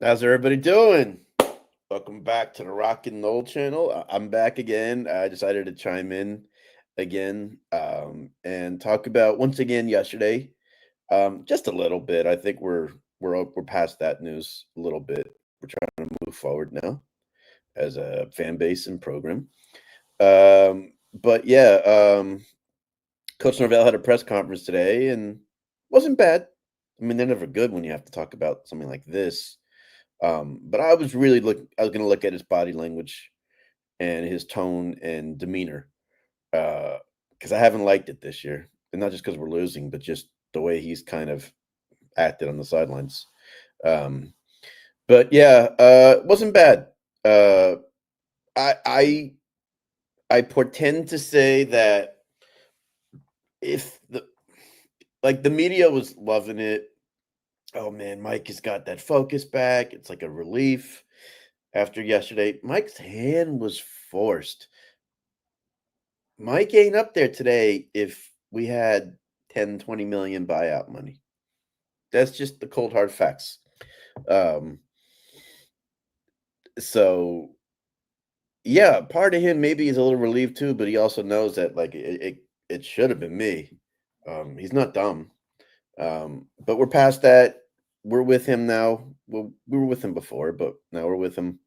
How's everybody doing? Welcome back to the Rock and Roll channel. I'm back again. I decided to chime in again and talk about once again yesterday, just a little bit. I think we're past that news a little bit. We're trying to move forward now as a fan base and program. But yeah, Coach Norvell had a press conference today and wasn't bad. I mean, they're never good when you have to talk about something like this. But I was going to look at his body language and his tone and demeanor because I haven't liked it this year, and not just because we're losing, but just the way he's kind of acted on the sidelines. Um, but yeah, it wasn't bad. Uh, I I I portend to say that if the media was loving it, oh man, Mike has got that focus back. It's like a relief after yesterday. Mike's hand was forced. Mike ain't up there today if we had 10, 20 million buyout money. That's just the cold hard facts. Um, so yeah, part of him maybe is a little relieved too, but he also knows that like it should have been me. He's not dumb. But we're past that. We're with him now. Well, we were with him before, but now we're with him.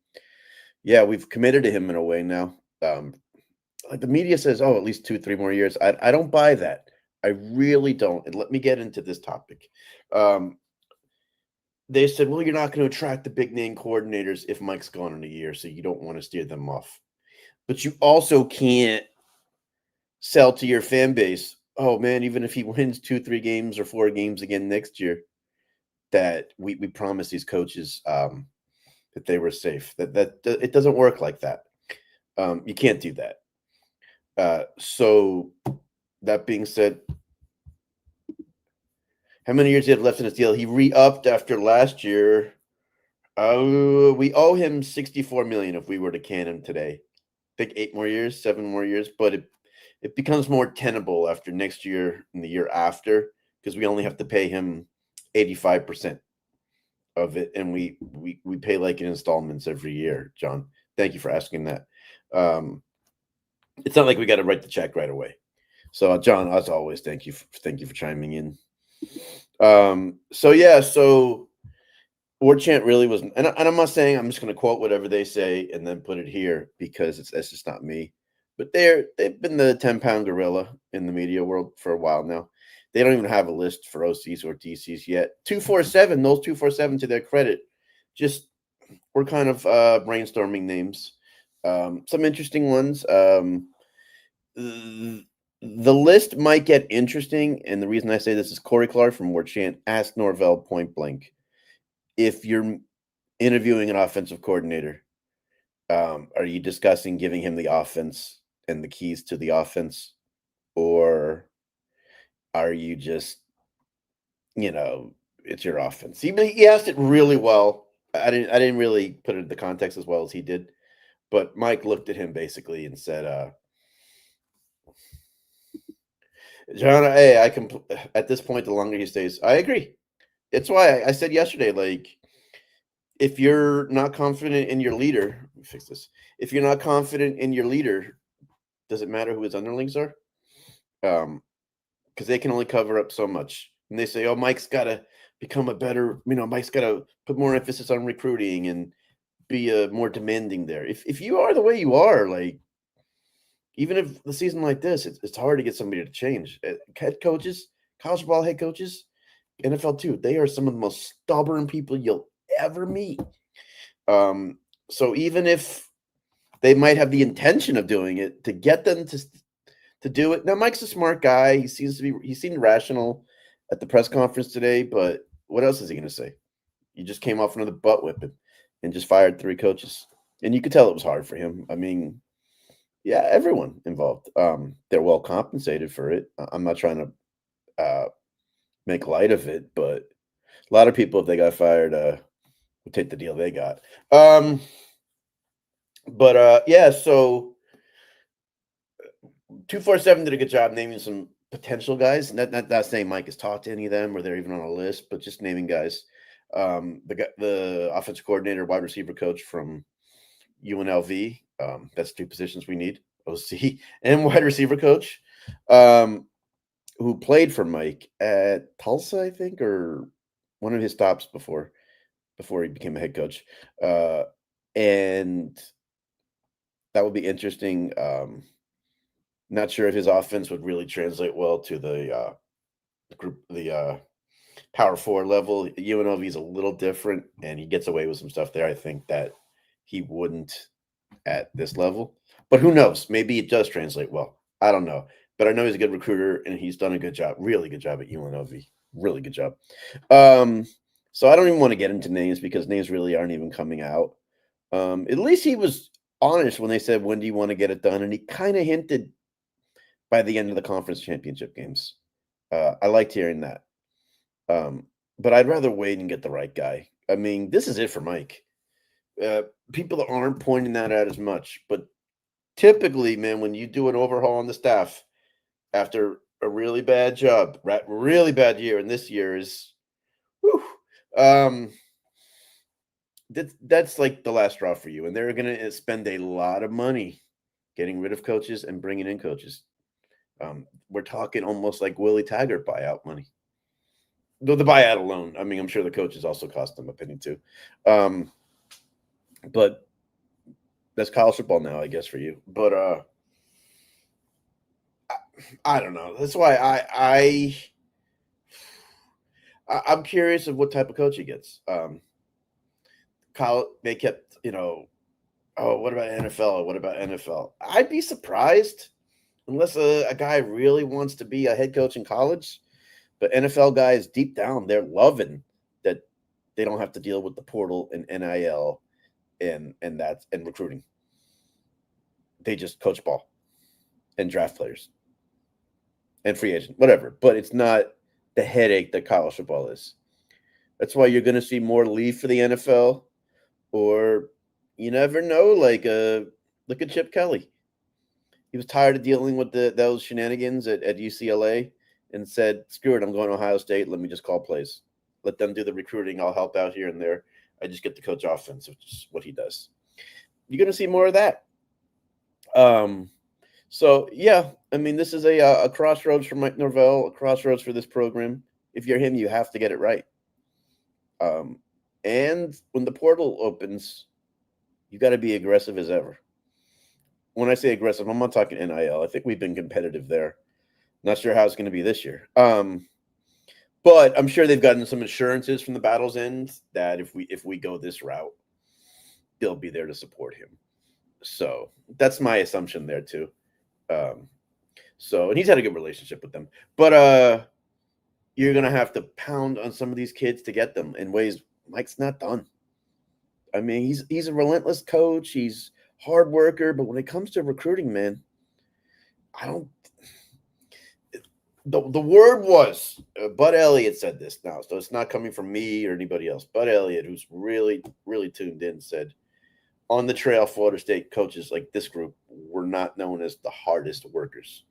Yeah, we've committed to him in a way now. Like the media says, oh, at least 2, 3 more years. I don't buy that. I really don't. And let me get into this topic. Um, they said, well, you're not going to attract the big name coordinators if Mike's gone in a year, so you don't want to steer them off. But you also can't sell to your fan base, oh man, even if he wins 2, 3 games or 4 games again next year, that we promise these coaches that they were safe. That it doesn't work like that. You can't do that. So that being said, how many years he had left in his deal? He re-upped after last year. We owe him 64 million if we were to can him today. I think 8 more years, 7 more years, but it becomes more tenable after next year and the year after because we only have to pay him 85% of it, and we pay like in installments every year. John, thank you for asking that. It's not like we got to write the check right away. So, John, as always, thank you for chiming in. So yeah, so War Chant really was, and I'm not saying I'm just going to quote whatever they say and then put it here because that's just not me. But they've been the 10-pound gorilla in the media world for a while now. They don't even have a list for OCs or DCs yet. 247, those 247 to their credit, just we're kind of brainstorming names. Some interesting ones. The list might get interesting, and the reason I say this is Corey Clark from War Chant asked Norvell point blank, if you're interviewing an offensive coordinator, are you discussing giving him the offense and the keys to the offense, or are you just, it's your offense? He asked it really well. I didn't really put it in the context as well as he did, but Mike looked at him basically and said, "John, hey, I can at this point the longer he stays, I agree. It's why I said yesterday, like." If you're not confident in your leader, let me fix this. If you're not confident in your leader, does it matter who his underlings are? Because they can only cover up so much. And they say, "Oh, Mike's got to become a better. Mike's got to put more emphasis on recruiting and be more demanding there." If you are the way you are, like even if the season like this, it's hard to get somebody to change. Head coaches, college ball head coaches, NFL too. They are some of the most stubborn people you'll ever meet. So even if they might have the intention of doing it, to get them to do it. Now, Mike's a smart guy. He seemed rational at the press conference today, but what else is he going to say? He just came off another butt whipping and just fired 3 coaches. And you could tell it was hard for him. I mean, yeah, everyone involved. They're well compensated for it. I'm not trying to make light of it, but a lot of people, if they got fired, would take the deal they got. Yeah, so 247 did a good job naming some potential guys. Not saying Mike has talked to any of them or they're even on a list, but just naming guys. The offensive coordinator, wide receiver coach from UNLV. That's two positions we need: OC and wide receiver coach, who played for Mike at Tulsa, I think, or one of his stops before he became a head coach. And that would be interesting. Not sure if his offense would really translate well to the power four level. UNLV is a little different, and he gets away with some stuff there. I think that he wouldn't at this level, but who knows? Maybe it does translate well. I don't know, but I know he's a good recruiter, and he's done a good job, really good job at UNLV, really good job. So I don't even want to get into names because names really aren't even coming out. At least he was honest when they said, "When do you want to get it done?" And he kind of hinted by the end of the conference championship games. I liked hearing that. Um, but I'd rather wait and get the right guy. I mean, this is it for Mike. Uh, People aren't pointing that out as much, but typically, man, when you do an overhaul on the staff after a really bad job, really bad year, and this year is, whew, um, that's like the last straw for you, and they're going to spend a lot of money getting rid of coaches and bringing in coaches. We're talking almost like Willie Taggart buyout money. The buyout alone. I mean, I'm sure the coaches also cost them a penny too. But that's college football now, I guess, for you. But I don't know. That's why I'm curious of what type of coach he gets. They kept, oh, what about NFL? What about NFL? I'd be surprised unless a guy really wants to be a head coach in college. But NFL guys, deep down, they're loving that they don't have to deal with the portal and NIL and recruiting. They just coach ball and draft players and free agent, whatever. But it's not the headache that college football is. That's why you're going to see more leave for the NFL, or you never know. Look at Chip Kelly. He was tired of dealing with those shenanigans at UCLA and said, "Screw it, I'm going to Ohio State. Let me just call plays. Let them do the recruiting. I'll help out here and there. I just get to coach offense, which is what he does." You're going to see more of that. So yeah, I mean, this is a crossroads for Mike Norvell, a crossroads for this program. If you're him, you have to get it right. And when the portal opens, you got to be aggressive as ever. When I say aggressive, I'm not talking NIL. I think we've been competitive there. Not sure how it's going to be this year. But I'm sure they've gotten some assurances from the battle's end that if we go this route, they'll be there to support him. So that's my assumption there too. And he's had a good relationship with them. But you're gonna have to pound on some of these kids to get them in ways Mike's not done. I mean, he's a relentless coach. He's hard worker, but when it comes to recruiting, man, I don't. The word was Bud Elliott said this now, so it's not coming from me or anybody else. Bud Elliott, who's really, really tuned in, said on the trail, Florida State coaches like this group were not known as the hardest workers.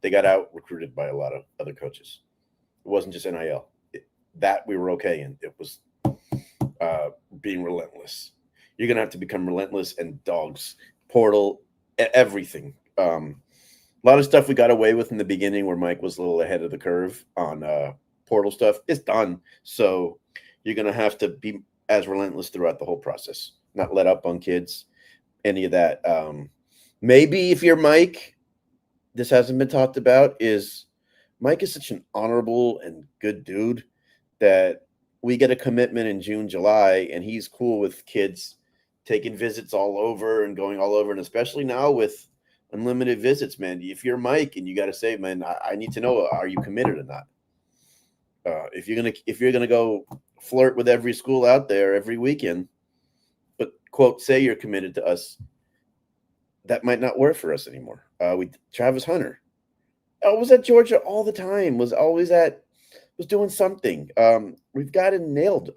They got out recruited by a lot of other coaches. It wasn't just NIL. That we were okay in. It was being relentless. You're going to have to become relentless and dogs, portal, everything. A lot of stuff we got away with in the beginning where Mike was a little ahead of the curve on portal stuff. It's done. So you're going to have to be as relentless throughout the whole process, not let up on kids, any of that. Maybe if you're Mike, this hasn't been talked about, is Mike is such an honorable and good dude that we get a commitment in June, July, and he's cool with kids taking visits all over and going all over. And especially now with unlimited visits, man, if you're Mike and you got to say, man, I need to know, are you committed or not? If you're gonna go flirt with every school out there every weekend, but quote, say you're committed to us, that might not work for us anymore. Travis Hunter, was at Georgia all the time, was doing something. We've gotten nailed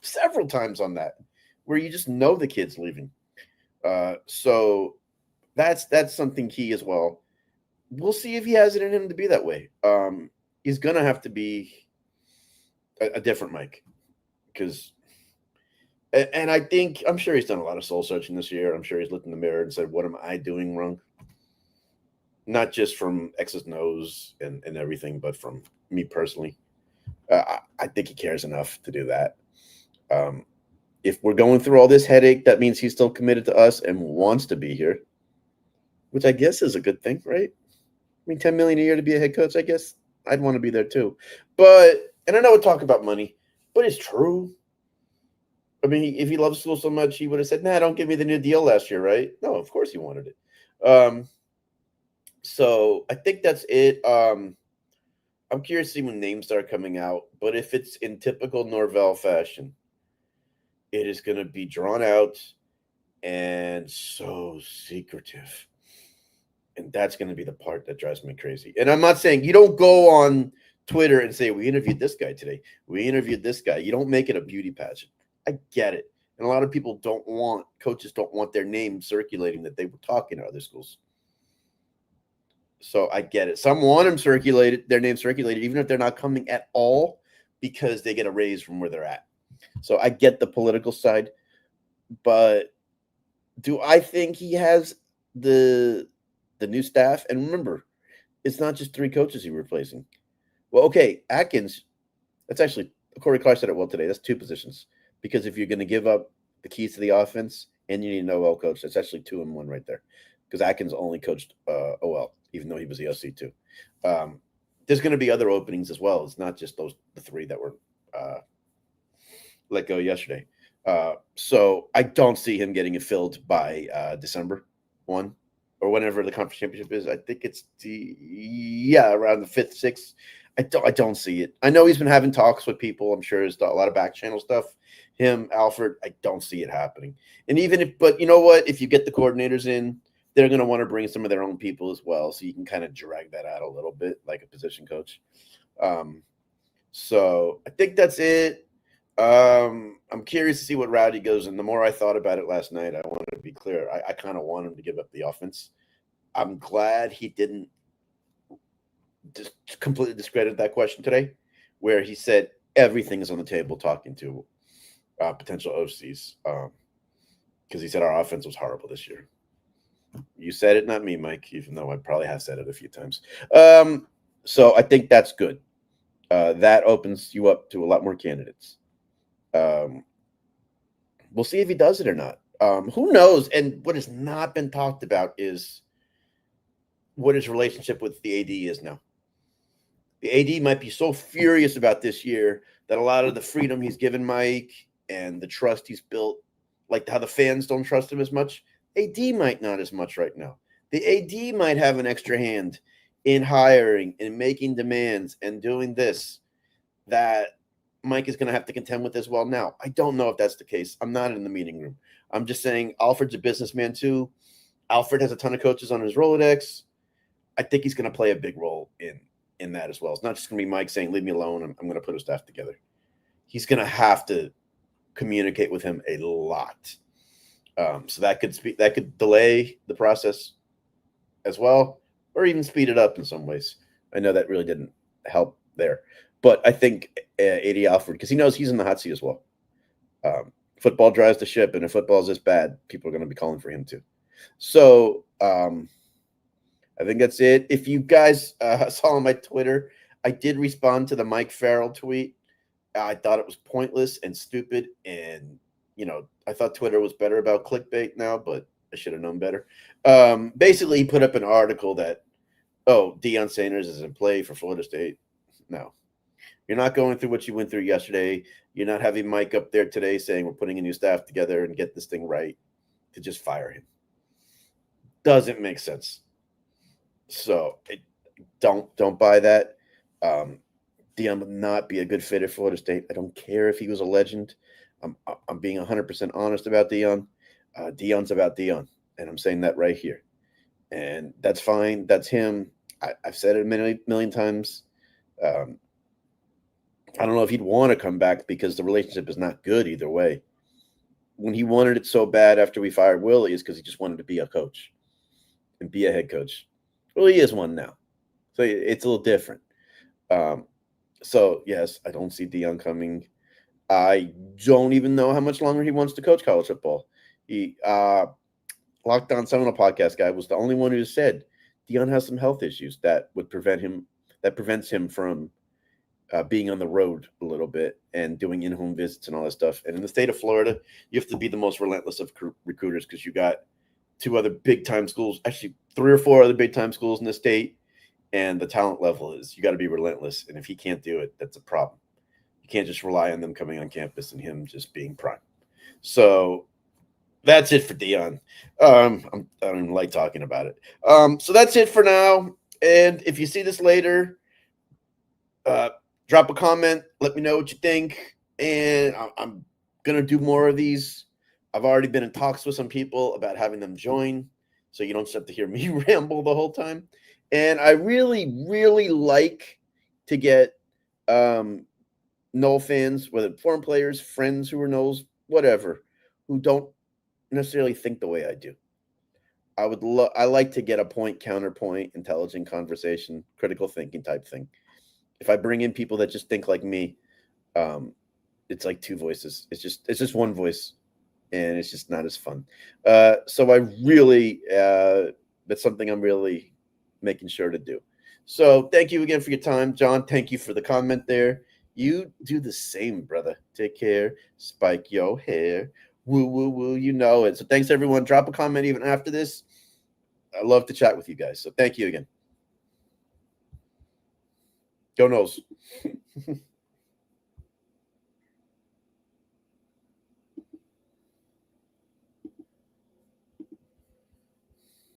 several times on that, where you just know the kid's leaving. So that's something key as well. We'll see if he has it in him to be that way. He's gonna have to be a different Mike. because and I'm sure he's done a lot of soul searching this year. I'm sure he's looked in the mirror and said, "What am I doing wrong?" Not just from X's and O's and everything, but from me personally. I think he cares enough to do that. Um, if we're going through all this headache, that means he's still committed to us and wants to be here, which I guess is a good thing, right? I mean, 10 million a year to be a head coach, I guess I'd want to be there too. But and I know we talk about money, but it's true. I mean, if he loves school so much, he would have said, "Nah, don't give me the new deal last year, right?" No, of course he wanted it. So I think that's it. I'm curious to see when names start coming out, but if it's in typical Norvell fashion, it is going to be drawn out and so secretive. And that's going to be the part that drives me crazy. And I'm not saying you don't go on Twitter and say, "We interviewed this guy today. We interviewed this guy." You don't make it a beauty pageant. I get it. And a lot of people coaches don't want their name circulating that they were talking to other schools. So I get it. Some want their name circulated, even if they're not coming at all, because they get a raise from where they're at. So I get the political side, but do I think he has the new staff? And remember, it's not just 3 coaches he's replacing. Well, okay, Atkins, that's actually Corey Clark said it well today. That's 2 positions. Because if you're going to give up the keys to the offense and you need an OL coach, that's actually 2 in 1 right there. Because Atkins only coached OL, even though he was the OC too. There's going to be other openings as well. It's not just the 3 that were let go yesterday. So I don't see him getting it filled by December 1 or whenever the conference championship is. I think it's around the 5th, 6th. I don't see it. I know he's been having talks with people. I'm sure there's a lot of back channel stuff. Him, Alfred, I don't see it happening. And but you know what? If you get the coordinators in, they're going to want to bring some of their own people as well. So you can kind of drag that out a little bit like a position coach. So I think that's it. I'm curious to see what route he goes. And the more I thought about it last night, I wanted to be clear. I kind of want him to give up the offense. I'm glad he didn't just completely discredit that question today, where he said everything is on the table talking to potential OCs. Because he said our offense was horrible this year. You said it, not me, Mike, even though I probably have said it a few times. So I think that's good. That opens you up to a lot more candidates. We'll see if he does it or not. Who knows? And what has not been talked about is what his relationship with the AD is now. The AD might be so furious about this year that a lot of the freedom he's given Mike and the trust he's built, like how the fans don't trust him as much, AD might not as much right now. The AD might have an extra hand in hiring and making demands and doing this that Mike is going to have to contend with as well now. I don't know if that's the case. I'm not in the meeting room. I'm just saying Alfred's a businessman too. Alfred has a ton of coaches on his Rolodex. I think he's going to play a big role in that as well. It's not just going to be Mike saying, "Leave me alone. I'm going to put a staff together." He's going to have to communicate with him a lot. So that could delay the process as well, or even speed it up in some ways. I know that really didn't help there, but I think AD Alfred, because he knows he's in the hot seat as well. Football drives the ship, and if football is this bad, people are going to be calling for him too. So I think that's it. If you guys saw on my Twitter, I did respond to the Mike Farrell tweet. I thought it was pointless and stupid, and I thought Twitter was better about clickbait now, but I should have known better. Basically, he put up an article that, Deion Sanders is in play for Florida State. No, you're not going through what you went through yesterday. You're not having Mike up there today saying we're putting a new staff together and get this thing right to just fire him. Doesn't make sense. So don't buy that. Deion would not be a good fit at Florida State. I don't care if he was a legend. I'm being 100% honest about Deion. Deion's about Deion, and I'm saying that right here. And that's fine. That's him. I've said it a million times. I don't know if he'd want to come back because the relationship is not good either way. When he wanted it so bad after we fired Willie is because he just wanted to be a coach and be a head coach. Well, he is one now. So it's a little different. So, yes, I don't see Deion coming. I don't even know how much longer he wants to coach college football. He Locked On Seminole podcast guy was the only one who said Dion has some health issues that would prevents him from being on the road a little bit and doing in-home visits and all that stuff. And in the state of Florida, you have to be the most relentless of recruiters because you got two other big-time schools, actually 3 or 4 other big-time schools in the state, and the talent level is you got to be relentless. And if he can't do it, that's a problem. You can't just rely on them coming on campus and him just being prime. So that's it for Dion. I don't even like talking about it. So that's it for now. And if you see this later, drop a comment. Let me know what you think. And I'm gonna do more of these. I've already been in talks with some people about having them join, so you don't just have to hear me ramble the whole time. And I really, really like to get Noel fans, whether former players, friends who are Noels, whatever, who don't necessarily think the way I do. I like to get a point, counterpoint, intelligent conversation, critical thinking type thing. If I bring in people that just think like me, it's like two voices. It's just one voice, and it's just not as fun. So I really that's something I'm really making sure to do. So thank you again for your time, John. Thank you for the comment there. You do the same, brother. Take care. Spike your hair. Woo, woo, woo. You know it. So thanks, everyone. Drop a comment even after this. I love to chat with you guys. So thank you again. Go Noles.